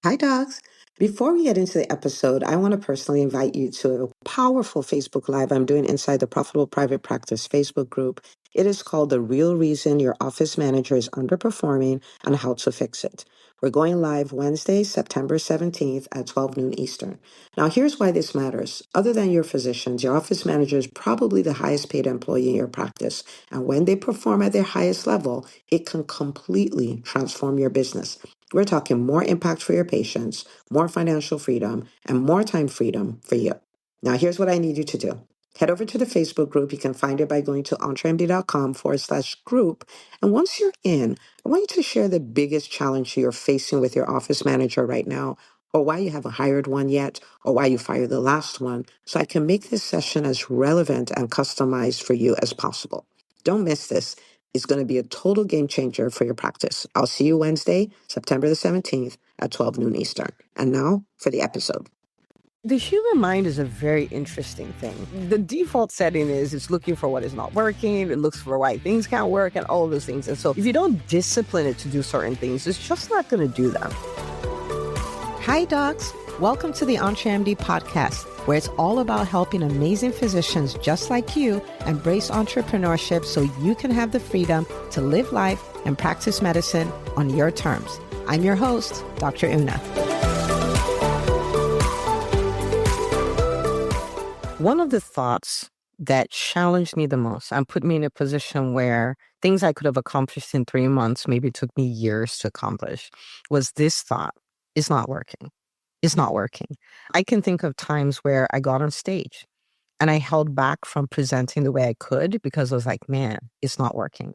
Hi, dogs. Before we get into the episode, I want to personally invite you to a powerful Facebook Live I'm doing inside the Profitable Private Practice Facebook group. It is called The Real Reason Your Office Manager is Underperforming and How to Fix It. We're going live Wednesday, September 17th at 12 noon Eastern. Now, here's why this matters. Other than your physicians, your office manager is probably the highest paid employee in your practice. And when they perform at their highest level, it can completely transform your business. We're talking more impact for your patients, more financial freedom, and more time freedom for you. Now, here's what I need you to do. Head over to the Facebook group. You can find it by going to entremd.com/group. And once you're in, I want you to share the biggest challenge you're facing with your office manager right now, or why you haven't hired one yet, or why you fired the last one, so I can make this session as relevant and customized for you as possible. Don't miss this. It's going to be a total game changer for your practice. I'll see you Wednesday, September the 17th at 12 noon Eastern. And now for the episode. The human mind is a very interesting thing. The default setting is it's looking for what is not working, it looks for why things can't work, and all of those things. And so if you don't discipline it to do certain things, it's just not going to do them. Hi, docs. Welcome to the EntreMD podcast, where it's all about helping amazing physicians just like you embrace entrepreneurship so you can have the freedom to live life and practice medicine on your terms. I'm your host, Dr. Una. One of the thoughts that challenged me the most and put me in a position where things I could have accomplished in 3 months maybe took me years to accomplish was this thought: it's not working. It's not working. I can think of times where I got on stage and I held back from presenting the way I could because I was like, man, it's not working.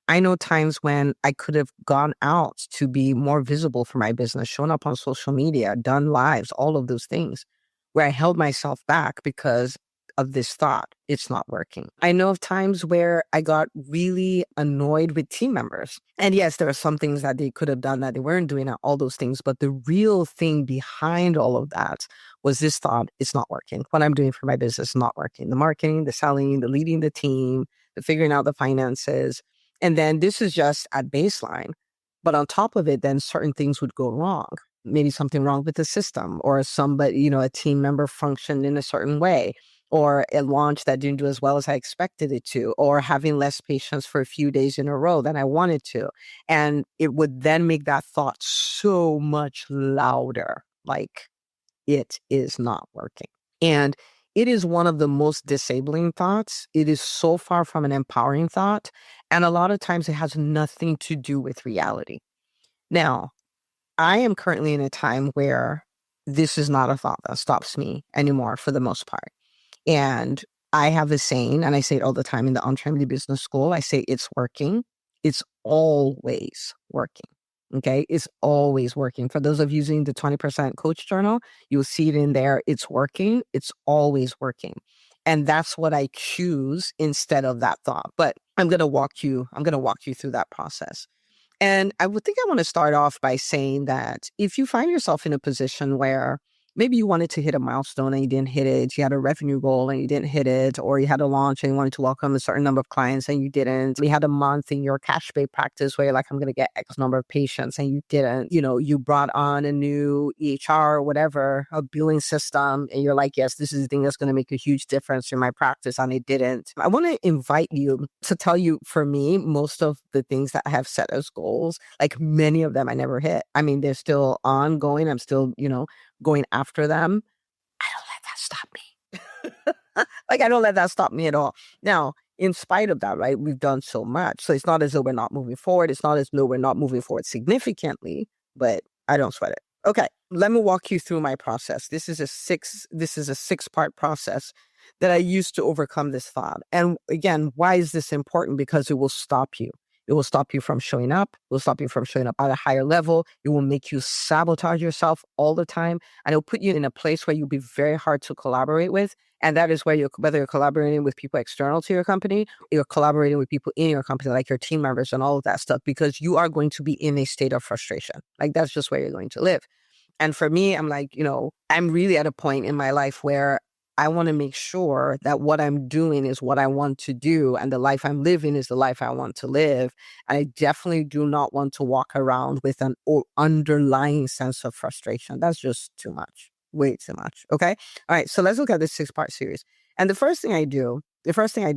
I know times when I could have gone out to be more visible for my business, shown up on social media, done lives, all of those things, where I held myself back because of this thought, it's not working. I know of times where I got really annoyed with team members. And yes, there are some things that they could have done that they weren't doing, all those things. But the real thing behind all of that was this thought: it's not working. What I'm doing for my business is not working. The marketing, the selling, the leading the team, the figuring out the finances. And then this is just at baseline. But on top of it, then certain things would go wrong. Maybe something wrong with the system, or somebody, a team member functioned in a certain way, or a launch that didn't do as well as I expected it to, or having less patients for a few days in a row than I wanted to. And it would then make that thought so much louder, like it is not working. And it is one of the most disabling thoughts. It is so far from an empowering thought. And a lot of times it has nothing to do with reality. Now, I am currently in a time where this is not a thought that stops me anymore for the most part. And I have a saying, and I say it all the time in the EntreMD Business School. I say it's working. It's always working. Okay, it's always working. For those of you using the 20% Coach Journal, you'll see it in there. It's working. It's always working. And that's what I choose instead of that thought. But I'm going to walk you through that process. And I would think I want to start off by saying that if you find yourself in a position where maybe you wanted to hit a milestone and you didn't hit it, you had a revenue goal and you didn't hit it, or you had a launch and you wanted to welcome a certain number of clients and you didn't, you had a month in your cash pay practice where you're like, I'm going to get X number of patients and you didn't, you brought on a new EHR or whatever, a billing system, and you're like, yes, this is the thing that's going to make a huge difference in my practice, and it didn't. I want to invite you to tell you, for me, most of the things that I have set as goals, like many of them I never hit. I mean, they're still ongoing. I'm still, going after them. I don't let that stop me. Like, I don't let that stop me at all. Now, in spite of that, right, we've done so much. So it's not as though we're not moving forward. It's not as though we're not moving forward significantly, but I don't sweat it. Okay, let me walk you through my process. This is a 6-part process that I used to overcome this thought. And again, why is this important? Because it will stop you. It will stop you from showing up. It will stop you from showing up at a higher level. It will make you sabotage yourself all the time. And it will put you in a place where you'll be very hard to collaborate with. And that is where whether you're collaborating with people external to your company, you're collaborating with people in your company, like your team members and all of that stuff, because you are going to be in a state of frustration. Like, that's just where you're going to live. And for me, I'm like, I'm really at a point in my life where I want to make sure that what I'm doing is what I want to do and the life I'm living is the life I want to live. I definitely do not want to walk around with an underlying sense of frustration. That's just too much, way too much. Okay. All right. So let's look at this 6-part series. And the first thing I do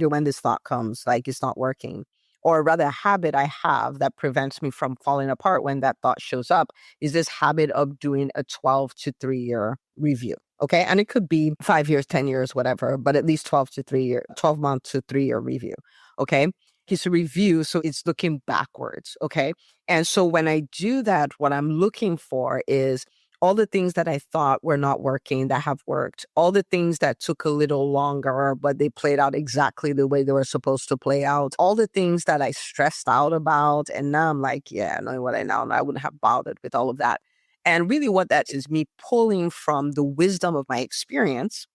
when this thought comes, like it's not working, or rather a habit I have that prevents me from falling apart when that thought shows up, is this habit of doing a 12 to 3 year review. Okay. And it could be 5 years, 10 years, whatever, but at least 12 months to 3 year review. Okay. It's a review. So it's looking backwards. Okay. And so when I do that, what I'm looking for is all the things that I thought were not working that have worked, all the things that took a little longer, but they played out exactly the way they were supposed to play out, all the things that I stressed out about. And now I'm like, yeah, knowing what I know, I wouldn't have bothered with all of that. And really what that is me pulling from the wisdom of my experience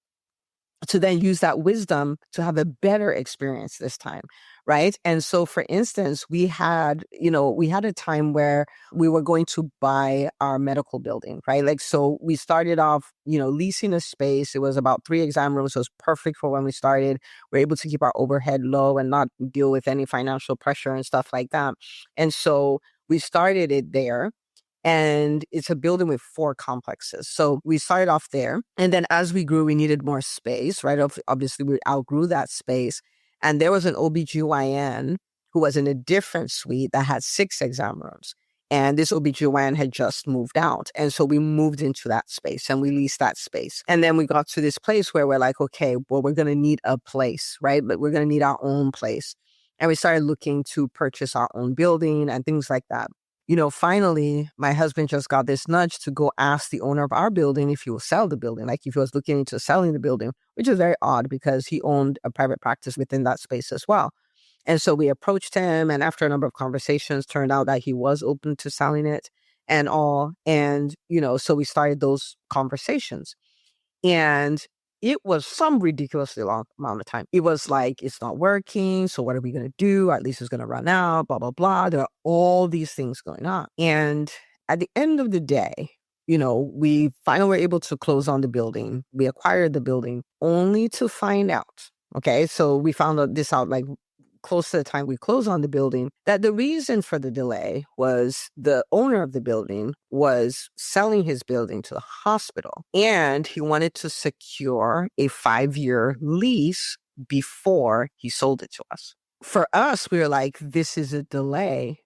to then use that wisdom to have a better experience this time. Right. And so, for instance, we had a time where we were going to buy our medical building, right? Like, so we started off, leasing a space. It was about 3 exam rooms. So it was perfect for when we started. We're able to keep our overhead low and not deal with any financial pressure and stuff like that. And so we started it there. And it's a building with 4 complexes. So we started off there. And then as we grew, we needed more space, right? Obviously, we outgrew that space. And there was an OBGYN who was in a different suite that had 6 exam rooms. And this OBGYN had just moved out. And so we moved into that space and we leased that space. And then we got to this place where we're like, okay, well, we're going to need a place, right? But we're going to need our own place. And we started looking to purchase our own building and things like that. Finally, my husband just got this nudge to go ask the owner of our building if he will sell the building, like if he was looking into selling the building, which is very odd because he owned a private practice within that space as well. And so we approached him, and after a number of conversations, turned out that he was open to selling it and all. And, so we started those conversations. And it was some ridiculously long amount of time. It was like, it's not working. So what are we going to do? Our lease is going to run out, blah, blah, blah. There are all these things going on. And at the end of the day, we finally were able to close on the building. We acquired the building only to find out. Okay. So we found this out like close to the time we closed on the building, that the reason for the delay was the owner of the building was selling his building to the hospital, and he wanted to secure a 5-year lease before he sold it to us. For us, we were like, this is a delay.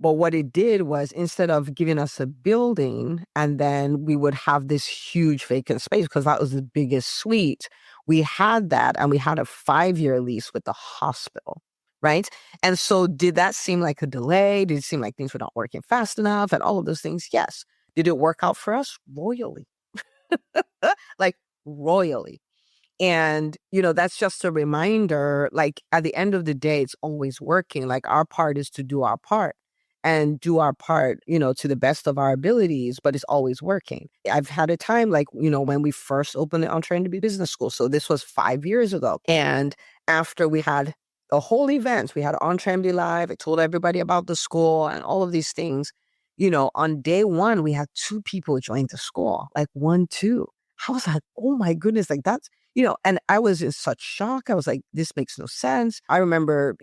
But what it did was, instead of giving us a building and then we would have this huge vacant space, because that was the biggest suite, we had that and we had a 5-year lease with the hospital, right? And so did that seem like a delay? Did it seem like things were not working fast enough and all of those things? Yes. Did it work out for us? Royally. Like royally. And, that's just a reminder, like at the end of the day, it's always working. Like our part is to do our part and do our part, to the best of our abilities, but it's always working. I've had a time like, when we first opened the On Train to Be Business School. So this was 5 years ago. And after we had the whole event, we had On Train Be Live. I told everybody about the school and all of these things. On day 1, we had 2 people join the school, like 1, 2. I was like, oh my goodness, like that's, and I was in such shock. I was like, this makes no sense. I remember,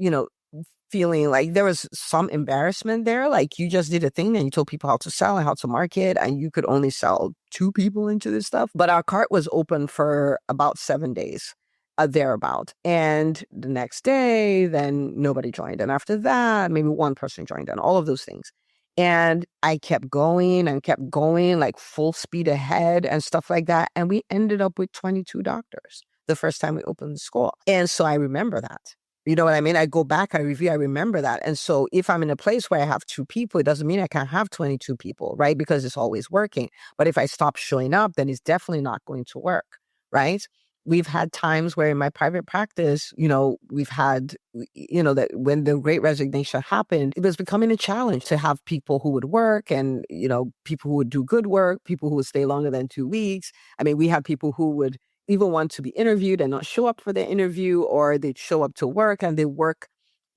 feeling like there was some embarrassment there. Like, you just did a thing and you told people how to sell and how to market, and you could only sell 2 people into this stuff. But our cart was open for about 7 days, thereabout. And the next day, then nobody joined. And after that, maybe 1 person joined, and all of those things. And I kept going and kept going, like full speed ahead and stuff like that. And we ended up with 22 doctors the first time we opened the school. And so I remember that. You know what I mean? I go back, I review, I remember that. And so if I'm in a place where I have 2 people, it doesn't mean I can't have 22 people, right? Because it's always working. But if I stop showing up, then it's definitely not going to work, right? We've had times where in my private practice, we've had, that when the Great Resignation happened, it was becoming a challenge to have people who would work and, people who would do good work, people who would stay longer than 2 weeks. I mean, we had people who would even want to be interviewed and not show up for the interview, or they'd show up to work and they work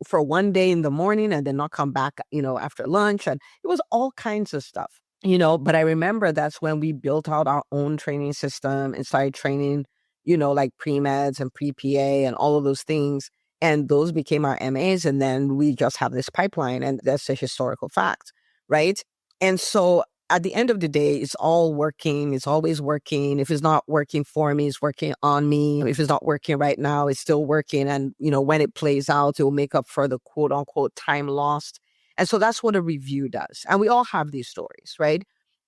for 1 day in the morning and then not come back, after lunch. And it was all kinds of stuff, but I remember that's when we built out our own training system and started training, like pre-meds and pre-PA and all of those things. And those became our MAs. And then we just have this pipeline, and that's a historical fact, right? And so at the end of the day, it's all working. It's always working. If it's not working for me, it's working on me. If it's not working right now, it's still working. And, when it plays out, it will make up for the quote unquote time lost. And so that's what a review does. And we all have these stories, right?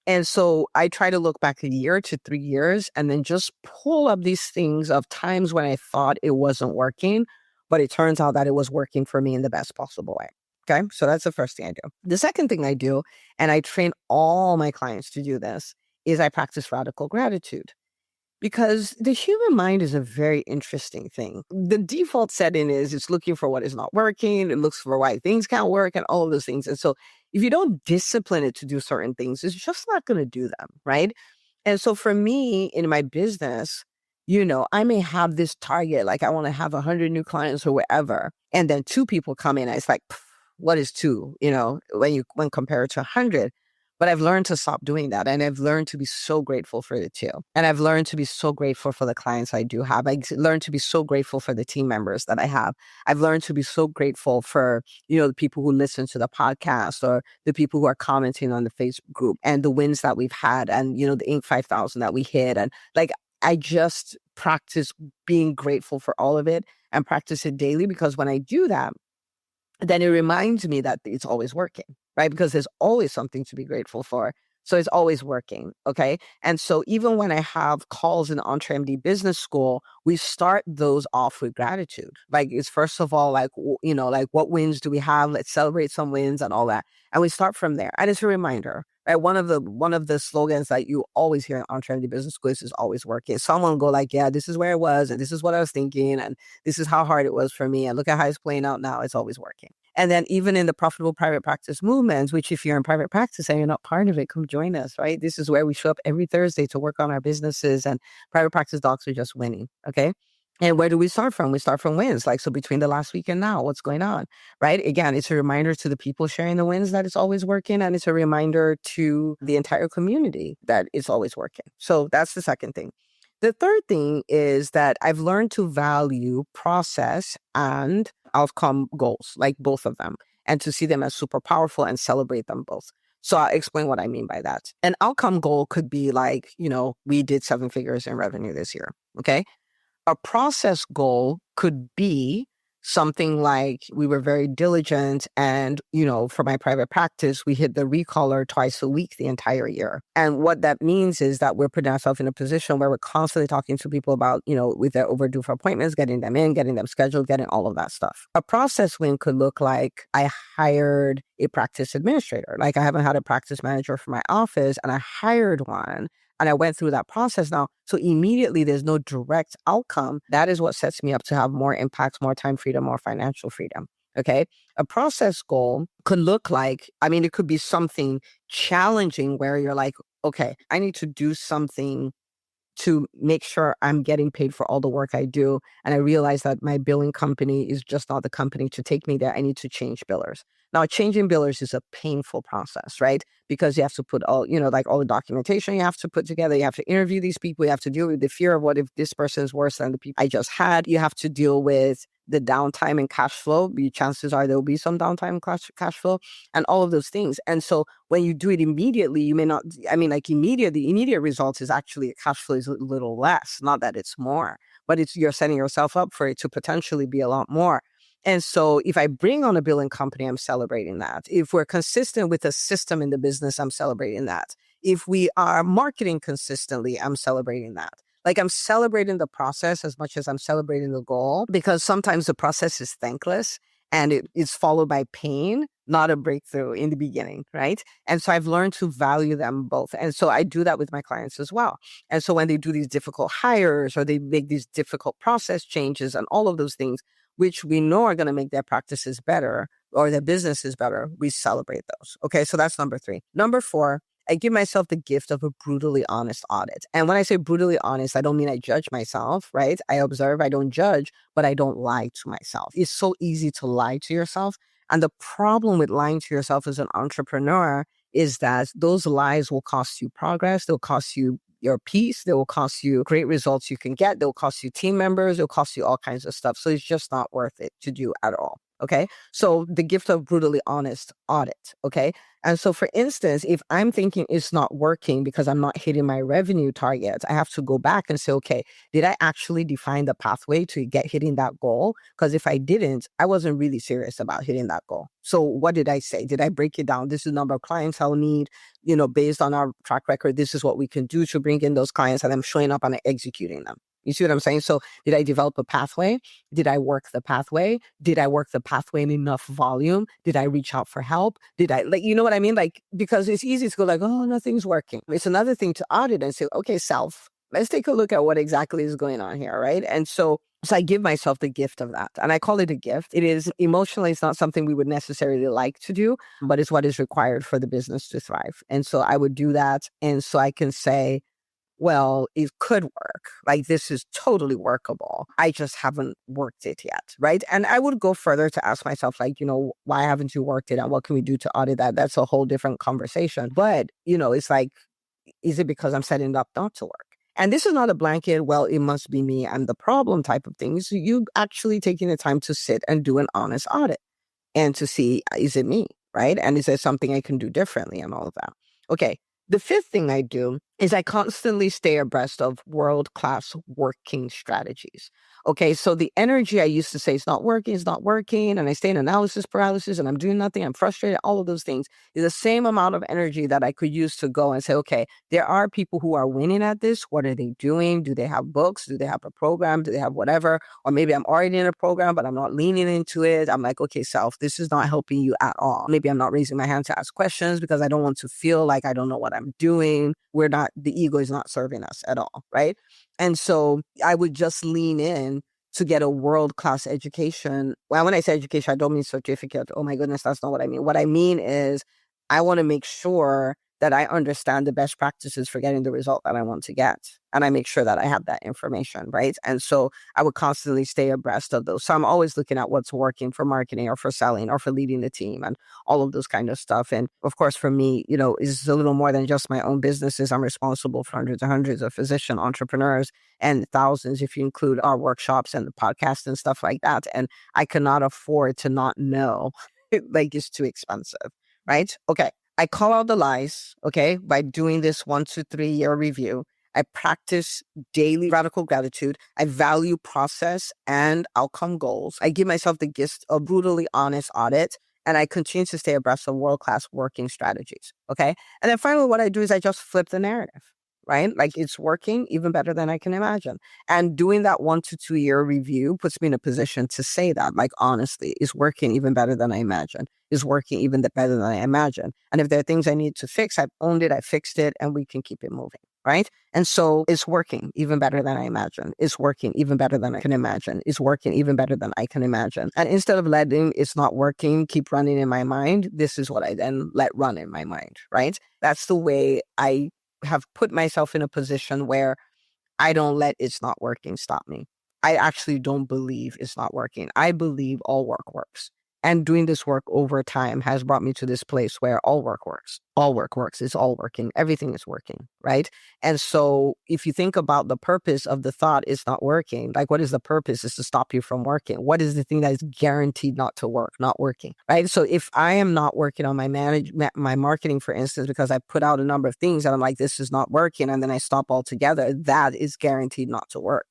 And so I try to look back a year to 3 years and then just pull up these things of times when I thought it wasn't working, but it turns out that it was working for me in the best possible way. Okay. So that's the first thing I do. The second thing I do, and I train all my clients to do this, is I practice radical gratitude. Because the human mind is a very interesting thing. The default setting is it's looking for what is not working, it looks for why things can't work and all of those things. And so if you don't discipline it to do certain things, it's just not going to do them, right? And so for me in my business, I may have this target, like I want to have 100 new clients or whatever, and then 2 people come in, and it's like, what is 2, when compared to 100? But I've learned to stop doing that. And I've learned to be so grateful for the 2. And I've learned to be so grateful for the clients I do have. I learned to be so grateful for the team members that I have. I've learned to be so grateful for, the people who listen to the podcast, or the people who are commenting on the Facebook group, and the wins that we've had, and, the Inc. 5000 that we hit. And like, I just practice being grateful for all of it and practice it daily, because when I do that, then it reminds me that it's always working, right? Because there's always something to be grateful for. So it's always working. Okay. And so even when I have calls in EntreMD Business School, we start those off with gratitude. Like, it's first of all, like, like, what wins do we have? Let's celebrate some wins and all that. And we start from there. And it's a reminder, right? One of the slogans that you always hear in EntreMD Business School is always working. Someone will go like, yeah, this is where I was, and this is what I was thinking, and this is how hard it was for me, and look at how it's playing out now. It's always working. And then even in the profitable private practice movements, which if you're in private practice and you're not part of it, come join us, right? This is where we show up every Thursday to work on our businesses, and private practice docs are just winning, okay? And where do we start from? We start from wins. Like, so between the last week and now, what's going on, right? Again, it's a reminder to the people sharing the wins that it's always working. And it's a reminder to the entire community that it's always working. So that's the second thing. The third thing is that I've learned to value process and outcome goals, like both of them, and to see them as super powerful and celebrate them both. So I'll explain what I mean by that. An outcome goal could be like, we did 7 figures in revenue this year. Okay. A process goal could be something like we were very diligent, and, for my private practice, we hit the recaller twice a week the entire year. And what that means is that we're putting ourselves in a position where we're constantly talking to people about, with their overdue for appointments, getting them in, getting them scheduled, getting all of that stuff. A process win could look like I hired a practice administrator. Like, I haven't had a practice manager for my office, and I hired one. And I went through that process now. So immediately there's no direct outcome. That is what sets me up to have more impact, more time freedom, more financial freedom. Okay. A process goal could look like, it could be something challenging where you're like, okay, I need to do something to make sure I'm getting paid for all the work I do. And I realize that my billing company is just not the company to take me there. I need to change billers. Now, changing billers is a painful process, right? Because you have to put all the documentation you have to put together. You have to interview these people. You have to deal with the fear of what if this person is worse than the people I just had. You have to deal with the downtime and cash flow. The chances are there will be some downtime and cash flow and all of those things. And so when you do it immediately, you may not, the immediate result is actually cash flow is a little less. Not that it's more, but you're setting yourself up for it to potentially be a lot more. And so if I bring on a billing company, I'm celebrating that. If we're consistent with a system in the business, I'm celebrating that. If we are marketing consistently, I'm celebrating that. Like, I'm celebrating the process as much as I'm celebrating the goal, because sometimes the process is thankless and it is followed by pain, not a breakthrough in the beginning, right? And so I've learned to value them both. And so I do that with my clients as well. And so when they do these difficult hires or they make these difficult process changes and all of those things, which we know are going to make their practices better or their businesses better, we celebrate those. Okay, so that's number 3. Number 4, I give myself the gift of a brutally honest audit. And when I say brutally honest, I don't mean I judge myself, right? I observe, I don't judge, but I don't lie to myself. It's so easy to lie to yourself. And the problem with lying to yourself as an entrepreneur is that those lies will cost you progress. They'll cost you your peace. They will cost you great results you can get. They'll cost you team members. They'll cost you all kinds of stuff. So it's just not worth it to do at all. Okay. So the gift of brutally honest audit. Okay. And so, for instance, if I'm thinking it's not working because I'm not hitting my revenue targets, I have to go back and say, okay, did I actually define the pathway to get hitting that goal? Because if I didn't, I wasn't really serious about hitting that goal. So what did I say? Did I break it down? This is the number of clients I'll need, based on our track record. This is what we can do to bring in those clients, and I'm showing up and executing them. You see what I'm saying? So did I develop a pathway? Did I work the pathway? Did I work the pathway in enough volume? Did I reach out for help? Did I, you know what I mean? Because it's easy to go oh, nothing's working. It's another thing to audit and say, okay, self, let's take a look at what exactly is going on here, right? And so I give myself the gift of that. And I call it a gift. It is emotionally, it's not something we would necessarily like to do, but it's what is required for the business to thrive. And so I would do that. And so I can say, well, it could work. This is totally workable. I just haven't worked it yet, right? And I would go further to ask myself, why haven't you worked it? And what can we do to audit that? That's a whole different conversation. But, it's is it because I'm setting it up not to work? And this is not a blanket, well, it must be me, I'm the problem type of thing. So you actually taking the time to sit and do an honest audit and to see, is it me, right? And is there something I can do differently and all of that? Okay. The fifth thing I do is I constantly stay abreast of world-class working strategies. Okay, so the energy I used to say it's not working, and I stay in analysis paralysis, and I'm doing nothing, I'm frustrated, all of those things is the same amount of energy that I could use to go and say, okay, there are people who are winning at this. What are they doing? Do they have books? Do they have a program? Do they have whatever? Or maybe I'm already in a program, but I'm not leaning into it. I'm like, okay, self, this is not helping you at all. Maybe I'm not raising my hand to ask questions because I don't want to feel like I don't know what I'm doing. The ego is not serving us at all, right? And so I would just lean in to get a world-class education. Well, when I say education, I don't mean certificate. Oh my goodness, that's not what I mean. What I mean is I want to make sure that I understand the best practices for getting the result that I want to get. And I make sure that I have that information, right? And so I would constantly stay abreast of those. So I'm always looking at what's working for marketing or for selling or for leading the team and all of those kind of stuff. And of course, for me, it's a little more than just my own businesses. I'm responsible for hundreds and hundreds of physician entrepreneurs and thousands if you include our workshops and the podcast and stuff like that. And I cannot afford to not know, it's too expensive, right? Okay. I call out the lies, okay, by doing this 1 to 3 year review. I practice daily radical gratitude. I value process and outcome goals. I give myself the gift of brutally honest audit, and I continue to stay abreast of world-class working strategies, okay? And then finally, what I do is I just flip the narrative, right? It's working even better than I can imagine. And doing that 1 to 2 year review puts me in a position to say that, honestly, it's working even better than I imagined. Is working even better than I imagine. And if there are things I need to fix, I've owned it, I fixed it, and we can keep it moving, right? And so it's working even better than I imagine. It's working even better than I can imagine. It's working even better than I can imagine. And instead of letting it's not working keep running in my mind, this is what I then let run in my mind, right? That's the way I have put myself in a position where I don't let it's not working stop me. I actually don't believe it's not working. I believe all work works. And doing this work over time has brought me to this place where all work works. All work works. It's all working. Everything is working, right? And so if you think about the purpose of the thought is not working, what is the purpose? Is to stop you from working. What is the thing that is guaranteed not to work? Not working, right? So if I am not working on my marketing, for instance, because I put out a number of things and I'm like, this is not working, and then I stop altogether, that is guaranteed not to work.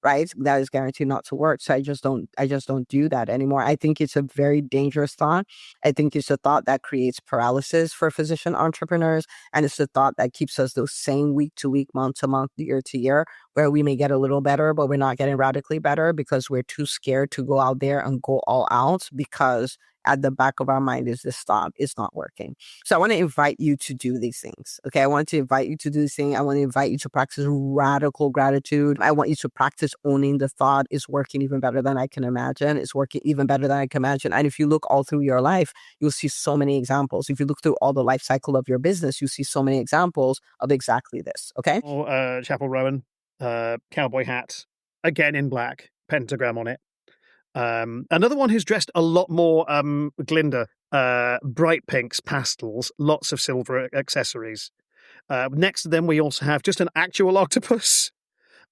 Right? That is guaranteed not to work. So I just don't do that anymore. I think it's a very dangerous thought. I think it's a thought that creates paralysis for physician entrepreneurs. And it's a thought that keeps us those same week to week, month to month, year to year, where we may get a little better, but we're not getting radically better because we're too scared to go out there and go all out because at the back of our mind is this thought, it's not working. So I want to invite you to do these things. Okay. I want to invite you to do this thing. I want to invite you to practice radical gratitude. I want you to practice owning the thought is working even better than I can imagine. It's working even better than I can imagine. And if you look all through your life, you'll see so many examples. If you look through all the life cycle of your business, you see so many examples of exactly this. Okay. Chapel Rowan, cowboy hat, again in black, pentagram on it. Another one who's dressed a lot more Glinda, bright pinks, pastels, lots of silver accessories. Next to them, we also have just an actual octopus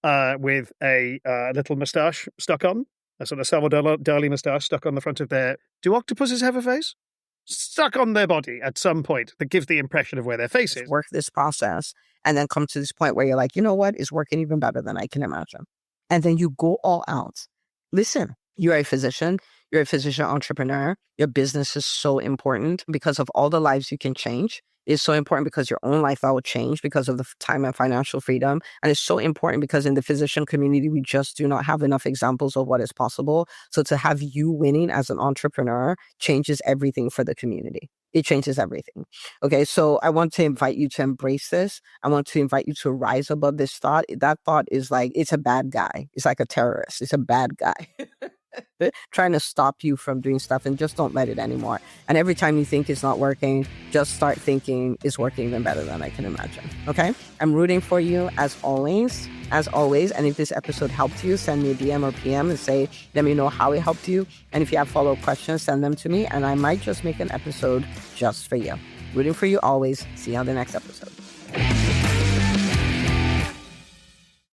with a little moustache stuck on, a sort of Salvador Dali moustache stuck on the front of their... Do octopuses have a face? Stuck on their body at some point that gives the impression of where their face is. Work this process and then come to this point where you're like, you know what, it's working even better than I can imagine. And then you go all out. Listen, you're a physician entrepreneur. Your business is so important because of all the lives you can change. It's so important because your own life will change because of the time and financial freedom. And it's so important because in the physician community, we just do not have enough examples of what is possible. So to have you winning as an entrepreneur changes everything for the community. It changes everything. Okay, so I want to invite you to embrace this. I want to invite you to rise above this thought. That thought is like, it's a bad guy. It's like a terrorist. It's a bad guy. Trying to stop you from doing stuff, and just don't let it anymore. And every time you think it's not working, just start thinking it's working even better than I can imagine. Okay? I'm rooting for you as always. And if this episode helped you, send me a DM or PM and say, let me know how it helped you. And if you have follow-up questions, send them to me and I might just make an episode just for you. Rooting for you always. See you on the next episode.